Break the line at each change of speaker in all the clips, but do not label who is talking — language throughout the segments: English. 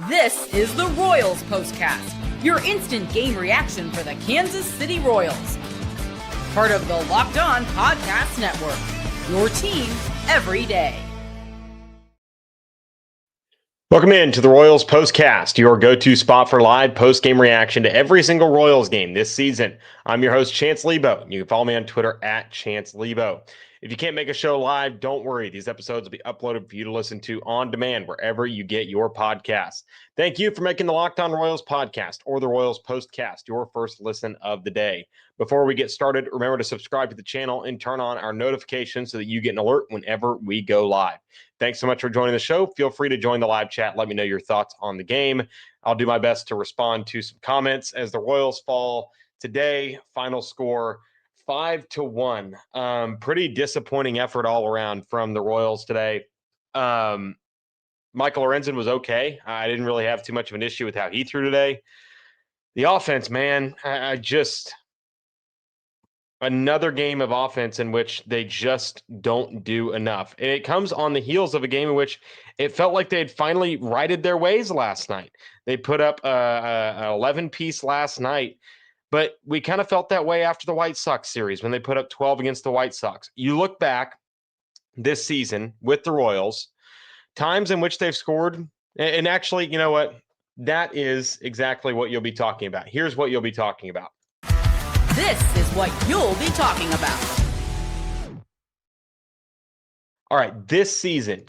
This is the Royals POSTCAST, your instant game reaction for the Kansas City Royals. Part of the Locked On Podcast Network, your team every day.
Welcome in to the Royals POSTCAST, your go-to spot for live post-game reaction to every single Royals game this season. I'm your host, Chance Liebau. You can follow me on Twitter at Chance Liebau. If you can't make a show live, don't worry. These episodes will be uploaded for you to listen to on demand wherever you get your podcasts. Thank you for making the Locked On Royals podcast or the Royals POSTCAST your first listen of the day. Before we get started, remember to subscribe to the channel and turn on our notifications so that you get an alert whenever we go live. Thanks so much for joining the show. Feel free to join the live chat. Let me know your thoughts on the game. I'll do my best to respond to some comments as the Royals fall today. Final score 5-1. Pretty disappointing effort all around from the Royals today. Michael Lorenzen was okay. I didn't really have too much of an issue with how he threw today. The offense, man, I just another game of offense in which they just don't do enough. And it comes on the heels of a game in which it felt like they had finally righted their ways last night. They put up an 11-piece last night. But we kind of felt that way after the White Sox series when they put up 12 against the White Sox. You look back this season with the Royals, times in which they've scored, and actually, you know what? That is exactly what you'll be talking about. Here's what you'll be talking about.
This is what you'll be talking about.
All right, this season,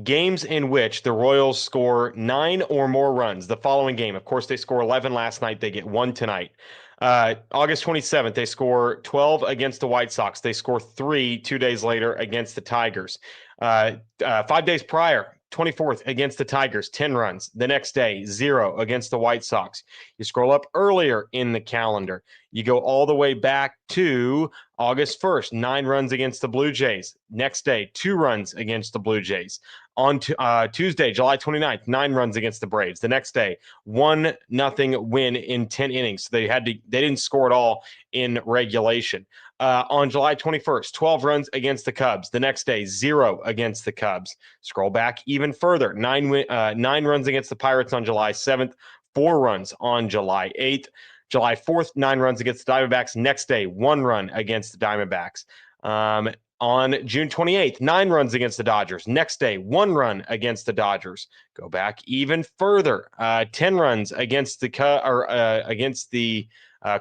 games in which the Royals score 9 or more runs. The following game, of course, they score 11 last night. They get 1 tonight. August 27th, they score 12 against the White Sox. They score 3 2 days later against the Tigers. 5 days prior, 24th against the Tigers, 10 runs. The next day, 0 against the White Sox. You scroll up earlier in the calendar. You go all the way back to August 1st, 9 runs against the Blue Jays. Next day, 2 runs against the Blue Jays. On Tuesday, July 29th, 9 runs against the Braves. The next day, 1-0 win in 10 innings. So they didn't score at all in regulation. On July 21st, 12 runs against the Cubs. The next day, 0 against the Cubs. Scroll back even further. 9 runs against the Pirates on July 7th. 4 runs on July 8th. July 4th, 9 runs against the Diamondbacks. Next day, 1 run against the Diamondbacks. On June 28th, 9 runs against the Dodgers. Next day, 1 run against the Dodgers. Go back even further. 10 runs against the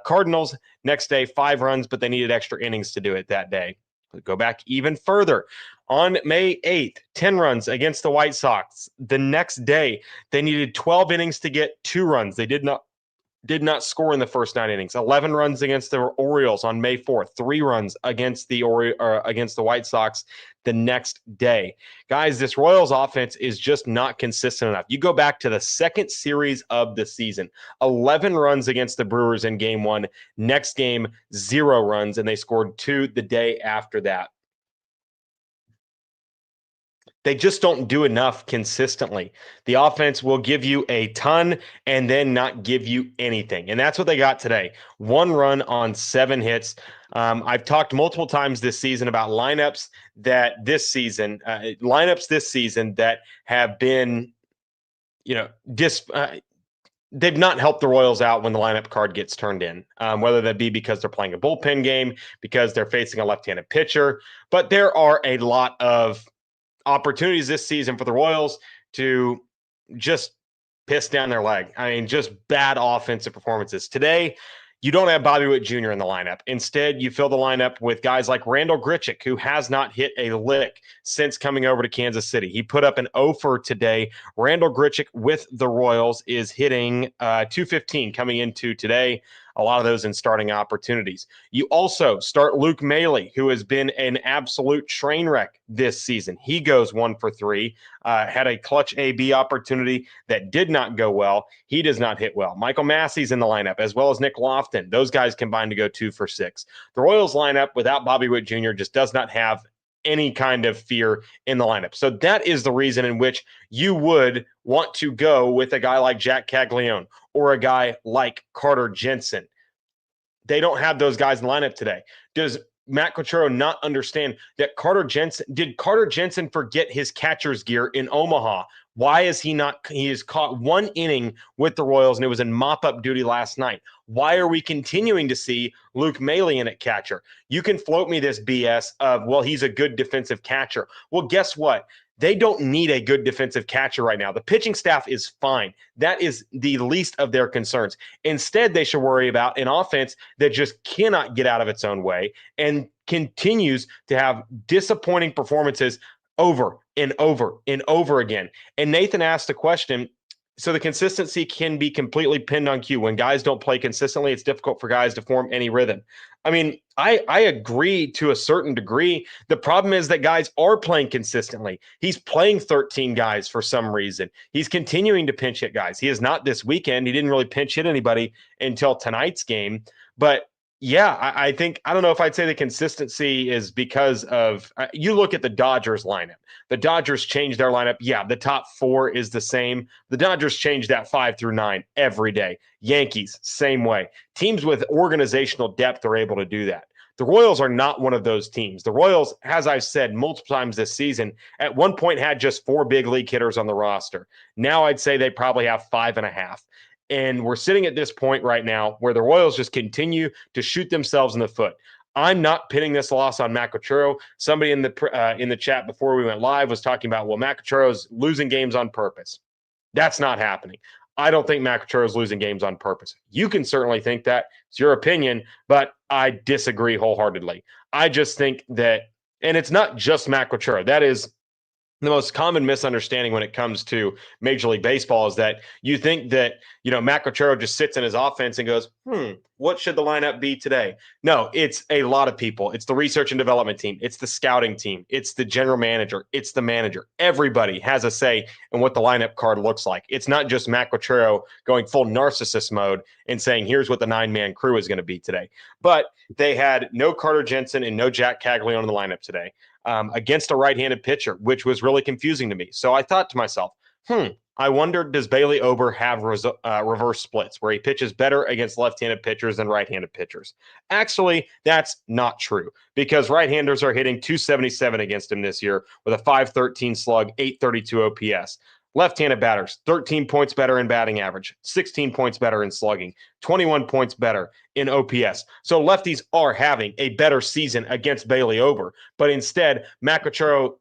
Cardinals. Next day, 5 runs, but they needed extra innings to do it that day. Go back even further. On May 8th, 10 runs against the White Sox. The next day, they needed 12 innings to get 2 runs. They did not score in the first 9 innings. 11 runs against the Orioles on May 4th. 3 runs against the White Sox the next day. Guys, this Royals offense is just not consistent enough. You go back to the second series of the season. 11 runs against the Brewers in game 1. Next game, 0 runs, and they scored 2 the day after that. They just don't do enough consistently. The offense will give you a ton and then not give you anything. And that's what they got today. 1 run on 7 hits. I've talked multiple times this season about lineups this season that have been, they've not helped the Royals out when the lineup card gets turned in, whether that be because they're playing a bullpen game, because they're facing a left-handed pitcher. But there are a lot of opportunities this season for the Royals to just piss down their leg. I mean, just bad offensive performances. Today, you don't have Bobby Witt Jr. in the lineup. Instead, you fill the lineup with guys like Randall Grichuk, who has not hit a lick since coming over to Kansas City. He put up an 0 today. Randall Grichuk with the Royals is hitting .215 coming into today. A lot of those in starting opportunities. You also start Luke Maile, who has been an absolute train wreck this season. He goes 1 for 3, had a clutch AB opportunity that did not go well. He does not hit well. Michael Massey's in the lineup, as well as Nick Lofton. Those guys combined to go 2 for 6. The Royals lineup without Bobby Witt Jr. just does not have any kind of fear in the lineup. So that is the reason in which you would want to go with a guy like Jack Caglione or a guy like Carter Jensen. They don't have those guys in the lineup today. Does Matt Quatraro not understand that did Carter Jensen forget his catcher's gear in Omaha? Why is he not? He has caught one inning with the Royals, and it was in mop-up duty last night. Why are we continuing to see Luke Maile in at catcher? You can float me this BS of, well, he's a good defensive catcher. Well, guess what? They don't need a good defensive catcher right now. The pitching staff is fine. That is the least of their concerns. Instead, they should worry about an offense that just cannot get out of its own way and continues to have disappointing performances over and over and over again. And Nathan asked the question, so the consistency can be completely pinned on cue. When guys don't play consistently, it's difficult for guys to form any rhythm. I mean, I agree to a certain degree. The problem is that guys are playing consistently. He's playing 13 guys for some reason. He's continuing to pinch hit guys. He is not this weekend. He didn't really pinch hit anybody until tonight's game. But yeah, I think, I don't know if I'd say the consistency is because of, you look at the Dodgers lineup. The Dodgers changed their lineup. Yeah, the top four is the same. The Dodgers change that 5 through 9 every day. Yankees, same way. Teams with organizational depth are able to do that. The Royals are not one of those teams. The Royals, as I've said multiple times this season, at one point had just 4 big league hitters on the roster. Now I'd say they probably have 5.5. And we're sitting at this point right now where the Royals just continue to shoot themselves in the foot. I'm not pinning this loss on Matt Quatraro. Somebody in the chat before we went live was talking about, well, Matt Quatraro's losing games on purpose. That's not happening. I don't think Matt Quatraro's losing games on purpose. You can certainly think that. It's your opinion, but I disagree wholeheartedly. I just think that, and it's not just Matt Quatraro. That is the most common misunderstanding when it comes to Major League Baseball is that you think that, Matt Quatraro just sits in his offense and goes, what should the lineup be today? No, it's a lot of people. It's the research and development team. It's the scouting team. It's the general manager. It's the manager. Everybody has a say in what the lineup card looks like. It's not just Matt Quatraro going full narcissist mode and saying, here's what the 9-man crew is going to be today. But they had no Carter Jensen and no Jack Caglione in the lineup today. Against a right-handed pitcher, which was really confusing to me. So I thought to myself, I wonder, does Bailey Ober have reverse splits where he pitches better against left-handed pitchers than right-handed pitchers? Actually, that's not true because right-handers are hitting .277 against him this year with a .513 slug, .832 OPS. Left-handed batters, 13 points better in batting average, 16 points better in slugging, 21 points better in OPS. So lefties are having a better season against Bailey Ober. But instead, Matt Quatraro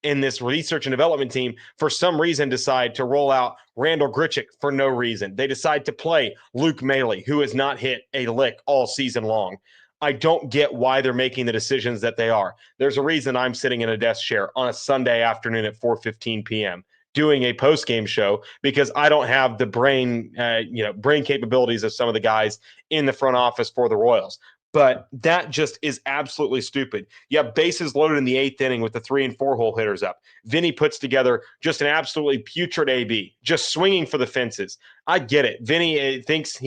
in this research and development team, for some reason, decide to roll out Randall Grichuk for no reason. They decide to play Luke Maile, who has not hit a lick all season long. I don't get why they're making the decisions that they are. There's a reason I'm sitting in a desk chair on a Sunday afternoon at 4:15 p.m. doing a post-game show because I don't have the brain capabilities of some of the guys in the front office for the Royals. But that just is absolutely stupid. You have bases loaded in the 8th inning with the 3 and 4 hole hitters up. Vinny puts together just an absolutely putrid AB, just swinging for the fences. I get it. Vinny thinks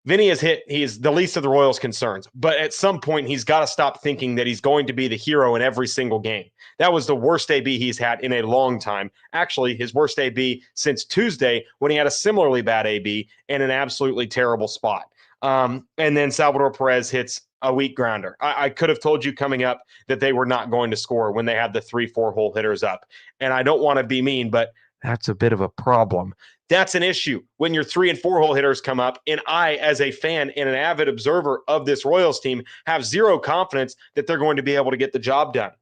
Vinny has hit, he is the least of the Royals' concerns. But at some point, he's got to stop thinking that he's going to be the hero in every single game. That was the worst AB he's had in a long time. Actually, his worst AB since Tuesday when he had a similarly bad AB in an absolutely terrible spot. And then Salvador Perez hits a weak grounder. I could have told you coming up that they were not going to score when they had the 3-4 hole hitters up. And I don't want to be mean, but that's a bit of a problem. That's an issue when your 3 and 4 hole hitters come up. And I, as a fan and an avid observer of this Royals team, have zero confidence that they're going to be able to get the job done.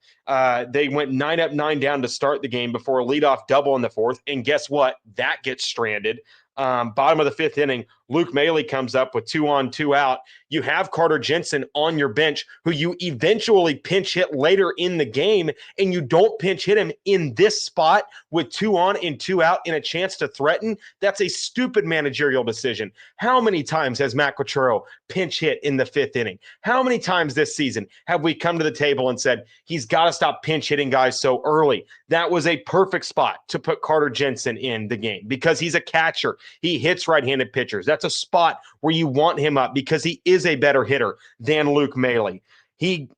They went 9 up, 9 down to start the game before a leadoff double in the 4th. And guess what? That gets stranded. Bottom of the 5th inning, Luke Maile comes up with 2 on, 2 out. You have Carter Jensen on your bench, who you eventually pinch hit later in the game, and you don't pinch hit him in this spot with 2 on and 2 out and a chance to threaten. That's a stupid managerial decision. How many times has Matt Quatraro pinch hit in the 5th inning? How many times this season have we come to the table and said, he's got to stop pinch hitting guys so early? That was a perfect spot to put Carter Jensen in the game because he's a catcher. He hits right-handed pitchers. That's a spot where you want him up because he is a better hitter than Luke Maile. He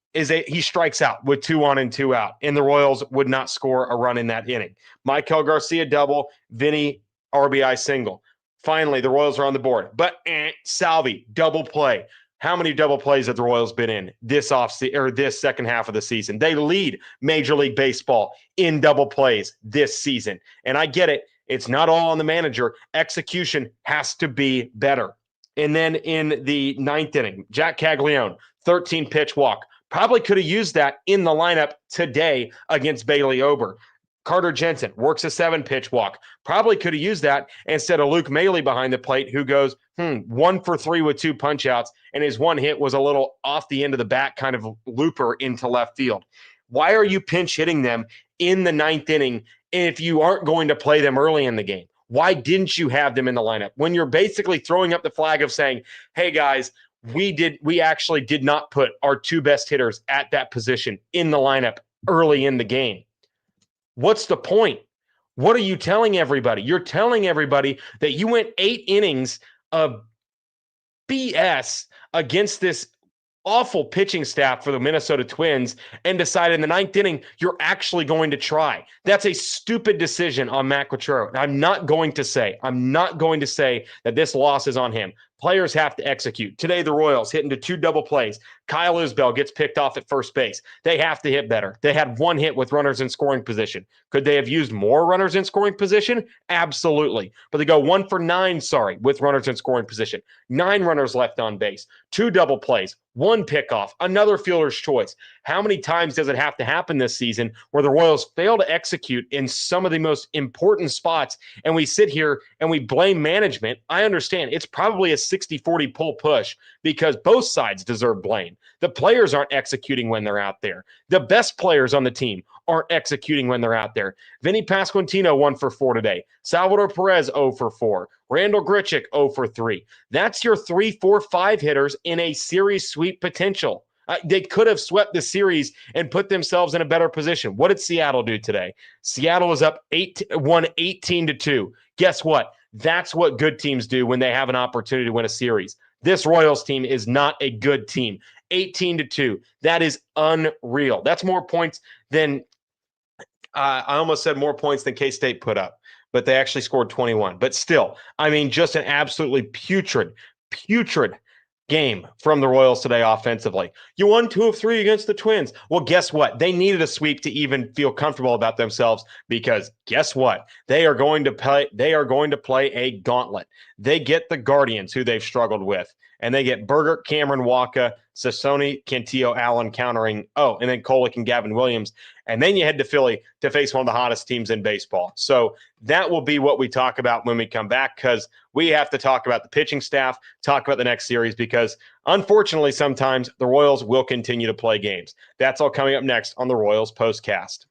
strikes out with 2 on and 2 out, and the Royals would not score a run in that inning. Maikel Garcia double, Vinny RBI single. Finally, the Royals are on the board. But Salvi, double play. How many double plays have the Royals been in this second half of the season? They lead Major League Baseball in double plays this season. And I get it. It's not all on the manager. Execution has to be better. And then in the ninth inning, Jack Caglione, 13-pitch walk. Probably could have used that in the lineup today against Bailey Ober. Carter Jensen works a 7-pitch walk. Probably could have used that instead of Luke Maile behind the plate, who goes 1 for 3 with 2 punch-outs, and his one hit was a little off the end of the bat kind of looper into left field. Why are you pinch hitting them in the ninth inning if you aren't going to play them early in the game? Why didn't you have them in the lineup when you're basically throwing up the flag of saying, hey, guys, we actually did not put our 2 best hitters at that position in the lineup early in the game? What's the point? What are you telling everybody? You're telling everybody that you went 8 innings of BS against this awful pitching staff for the Minnesota Twins and decided in the ninth inning you're actually going to try. That's a stupid decision on Matt Quatraro. I'm not going to say that this loss is on him. Players have to execute. Today, the Royals hit into 2 double plays. Kyle Isbell gets picked off at first base. They have to hit better. They had 1 hit with runners in scoring position. Could they have used more runners in scoring position? Absolutely. But they go 1 for 9, with runners in scoring position. 9 runners left on base. 2 double plays. 1 pickoff. Another fielder's choice. How many times does it have to happen this season where the Royals fail to execute in some of the most important spots and we sit here and we blame management? I understand. It's probably a 60-40 pull push because both sides deserve blame. The players aren't executing when they're out there. The best players on the team aren't executing when they're out there. Vinny Pasquantino 1 for 4 today. Salvador Perez 0 for 4. Randall Grichuk 0 for 3. That's your 3, 4, 5 hitters in a series sweep potential. They could have swept the series and put themselves in a better position. What did Seattle do today? Seattle was up 18-2. Guess what? That's what good teams do when they have an opportunity to win a series. This Royals team is not a good team. 18-2. That is unreal. That's more points than I almost said more points than K-State put up, but they actually scored 21. But still, just an absolutely putrid game from the Royals today offensively. You won 2 of 3 against the Twins. Well, guess what? They needed a sweep to even feel comfortable about themselves because guess what? They are going to play a gauntlet. They get the Guardians, who they've struggled with, and they get Berger, Cameron Waka, Sassoni, Cantillo, Allen countering, and then Kolek and Gavin Williams. And then you head to Philly to face one of the hottest teams in baseball. So that will be what we talk about when we come back, because we have to talk about the pitching staff, talk about the next series, because unfortunately, sometimes the Royals will continue to play games. That's all coming up next on the Royals Postcast.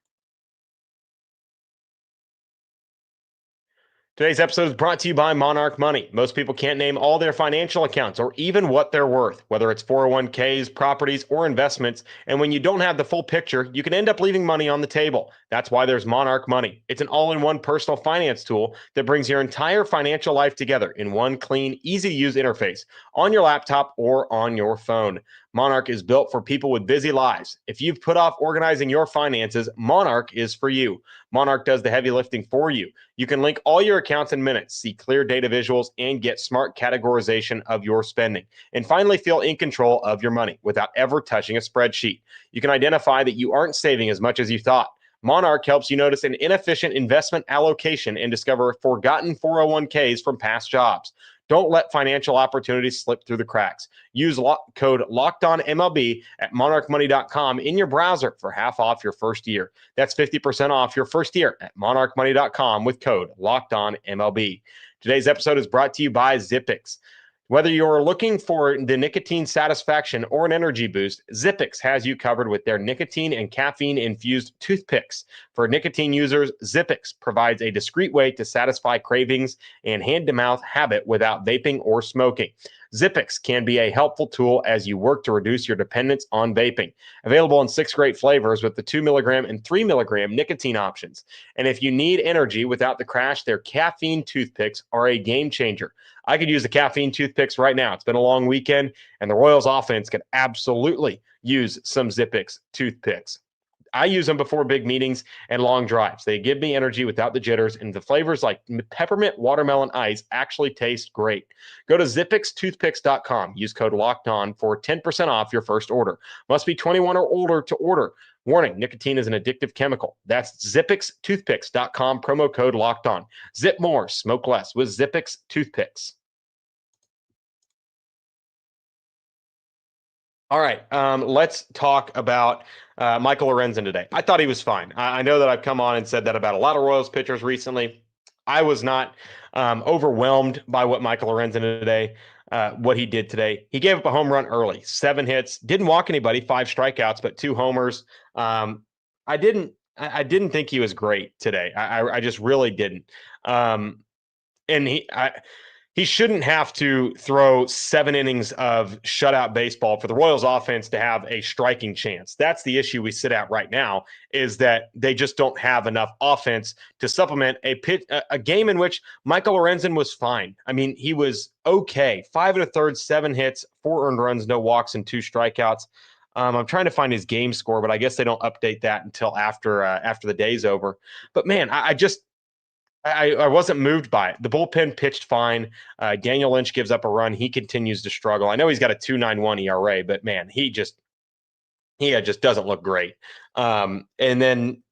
Today's episode is brought to you by Monarch Money. Most people can't name all their financial accounts or even what they're worth, whether it's 401ks, properties, or investments. And when you don't have the full picture, you can end up leaving money on the table. That's why there's Monarch Money. It's an all-in-one personal finance tool that brings your entire financial life together in one clean, easy-to-use interface on your laptop or on your phone. Monarch is built for people with busy lives. If you've put off organizing your finances, Monarch is for you. Monarch does the heavy lifting for you. You can link all your accounts in minutes, see clear data visuals, and get smart categorization of your spending. And finally, feel in control of your money without ever touching a spreadsheet. You can identify that you aren't saving as much as you thought. Monarch helps you notice an inefficient investment allocation and discover forgotten 401ks from past jobs. Don't let financial opportunities slip through the cracks. Use code LOCKEDONMLB at monarchmoney.com in your browser for half off your first year. That's 50% off your first year at monarchmoney.com with code LOCKEDONMLB. Today's episode is brought to you by Zippix. Whether you're looking for the nicotine satisfaction or an energy boost, Zippix has you covered with their nicotine and caffeine-infused toothpicks. For nicotine users, Zippix provides a discreet way to satisfy cravings and hand-to-mouth habit without vaping or smoking. Zippix can be a helpful tool as you work to reduce your dependence on vaping. Available in 6 great flavors with the 2 milligram and 3 milligram nicotine options. And if you need energy without the crash, their caffeine toothpicks are a game changer. I could use the caffeine toothpicks right now. It's been a long weekend, and the Royals offense could absolutely use some Zippix toothpicks. I use them before big meetings and long drives. They give me energy without the jitters, and the flavors like peppermint watermelon ice actually taste great. Go to ZippixToothpicks.com. Use code LOCKEDON for 10% off your first order. Must be 21 or older to order. Warning, nicotine is an addictive chemical. That's ZippixToothpicks.com, promo code LOCKEDON. Zip more, smoke less with Zippix Toothpicks. All right, let's talk about Michael Lorenzen today. I thought he was fine. I know that I've come on and said that about a lot of Royals pitchers recently. I was not overwhelmed by what Michael Lorenzen today, what he did today. He gave up a home run early, 7 hits, didn't walk anybody, 5 strikeouts, but 2 homers. I didn't think he was great today. I just really didn't. And he shouldn't have to throw 7 innings of shutout baseball for the Royals offense to have a striking chance. That's the issue we sit at right now, is that they just don't have enough offense to supplement a game in which Michael Lorenzen was fine. I mean, he was okay. 5 1/3, 7 hits, 4 earned runs, no walks, and 2 strikeouts. I'm trying to find his game score, but I guess they don't update that until after the day's over. But man, I wasn't moved by it. The bullpen pitched fine. Daniel Lynch gives up a run. He continues to struggle. I know he's got a 2.91 ERA, but man, he just doesn't look great. And then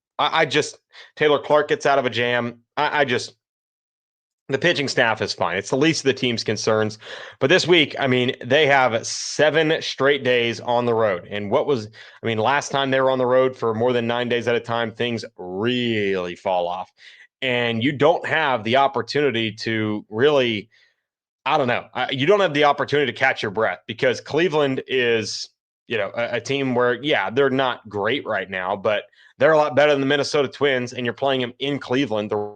Taylor Clark gets out of a jam. The pitching staff is fine. It's the least of the team's concerns. But this week, I mean, they have 7 straight days on the road. And last time they were on the road for more than 9 days at a time, things really fall off. And you don't have the opportunity to really, you don't have the opportunity to catch your breath, because Cleveland is, a team where, yeah, they're not great right now, but they're a lot better than the Minnesota Twins, and you're playing them in Cleveland. The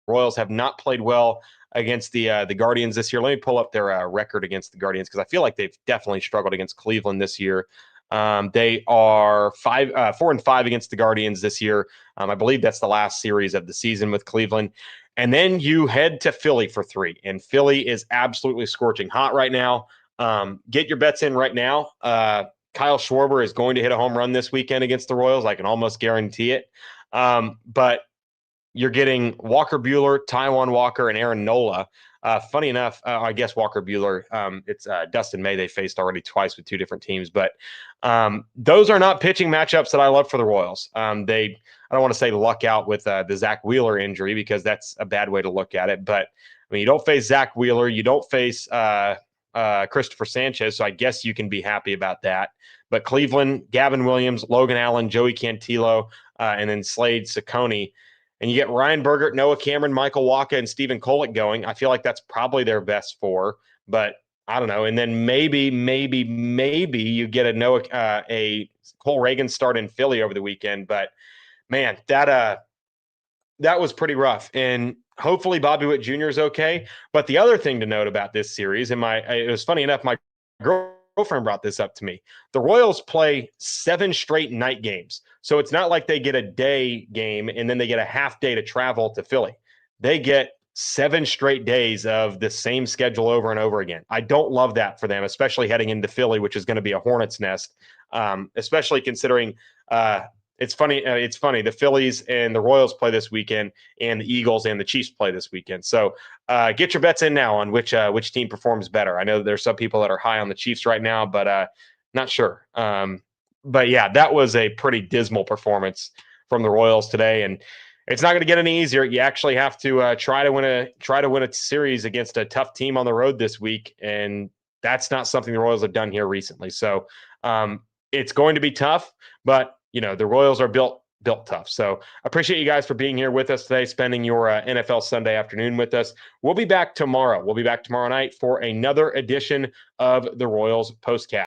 Royals have not played well against the Guardians this year. Let me pull up their record against the Guardians, because I feel like they've definitely struggled against Cleveland this year. They are 4-5 against the Guardians this year. I believe that's the last series of the season with Cleveland. And then you head to Philly for 3, and Philly is absolutely scorching hot right now. Get your bets in right now. Kyle Schwarber is going to hit a home run this weekend against the Royals. I can almost guarantee it. But you're getting Walker Buehler, Taijuan Walker, and Aaron Nola. Funny enough, I guess Walker Buehler, it's Dustin May they faced already twice with 2 different teams. But those are not pitching matchups that I love for the Royals. I don't want to say luck out with the Zach Wheeler injury, because that's a bad way to look at it. But, you don't face Zach Wheeler. You don't face Christopher Sanchez, so I guess you can be happy about that. But Cleveland, Gavin Williams, Logan Allen, Joey Cantillo, and then Slade Ciccone. And you get Ryan Bergert, Noah Cameron, Michael Wacha, and Stephen Kolek going. I feel like that's probably their best 4, but I don't know. And then maybe you get a Cole Reagan start in Philly over the weekend. But man, that was pretty rough. And hopefully Bobby Witt Jr. is okay. But the other thing to note about this series, and it was funny enough, my girlfriend brought this up to me. The Royals play 7 straight night games. So it's not like they get a day game and then they get a half day to travel to Philly. They get 7 straight days of the same schedule over and over again. I don't love that for them, especially heading into Philly, which is going to be a hornet's nest, especially considering it's funny. The Phillies and the Royals play this weekend, and the Eagles and the Chiefs play this weekend. So get your bets in now on which team performs better. I know there's some people that are high on the Chiefs right now, but not sure. But yeah, that was a pretty dismal performance from the Royals today, and it's not going to get any easier. You actually have to try to win a series against a tough team on the road this week, and that's not something the Royals have done here recently. So it's going to be tough, but the Royals are built tough. So appreciate you guys for being here with us today, spending your NFL Sunday afternoon with us. We'll be back tomorrow. We'll be back tomorrow night for another edition of the Royals Postcast.